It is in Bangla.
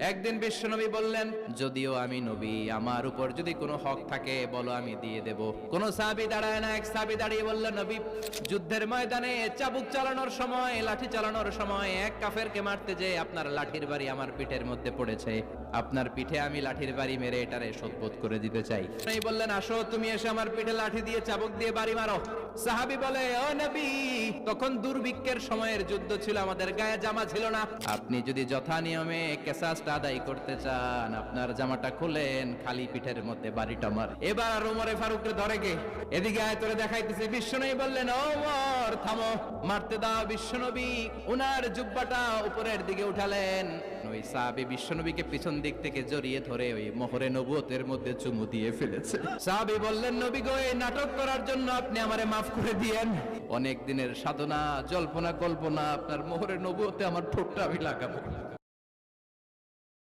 একদিন বিশ্বনবী বললেন, যদিও আমি নবী, আমার উপর যদি কোনো হক থাকে বলো, আমি দিয়ে দেব। কোন সাহাবী দাঁড়ায় না, এক সাহাবী দাঁড়িয়ে বললেন, নবী, যুদ্ধের ময়দানে চাবুক চালানোর সময়, লাঠি চালানোর সময় এক কাফেরকে মারতে যে আপনার লাঠির বাড়ি আমার পিঠের মধ্যে পড়েছে, আপনার পিঠে আমি লাঠির বাড়ি মেরে এটারে শোধবোধ করে দিতে চাই। এই বললেন, আসো তুমি এসে আমার পিঠে লাঠি দিয়ে চাবুক দিয়ে বাড়ি মারো। সাহাবী বলে, ও নবী, তখন দুর্ভিক্ষের সময়ের যুদ্ধ ছিল, আমাদের গায়ে জামা ছিল না, আপনি যদি যথা নিয়মে কেসাসটা আদায় করতে চান, আপনার জামাটা খুলেন, খালি পিঠের মধ্যে বাড়িটা মার। এবার ওমরে ফারুককে ধরে গে, এদিকে আয় তোরে দেখাইতেছে। বিশ্বনবী বললেন, ওমর থামো, মারতে দাও। বিশ্বনবী উনার জুব্বাটা উপরের দিকে উঠালেন। ওই সাহাবী বিশ্বনবীকে পিছন দিক থেকে জড়িয়ে ধরে ওই মোহরে নবুয়তের মধ্যে চুমু দিয়ে ফেলেছে। সাহাবী বললেন, নবী গো, এই নাটক করার জন্য আপনি আমারে মাফ করে দিয়েন। অনেক দিনের সাধনা, জল্পনা কল্পনা, আপনার মোহরে নবুয়তে আমার ঠোঁটটা আমি লাগাবো।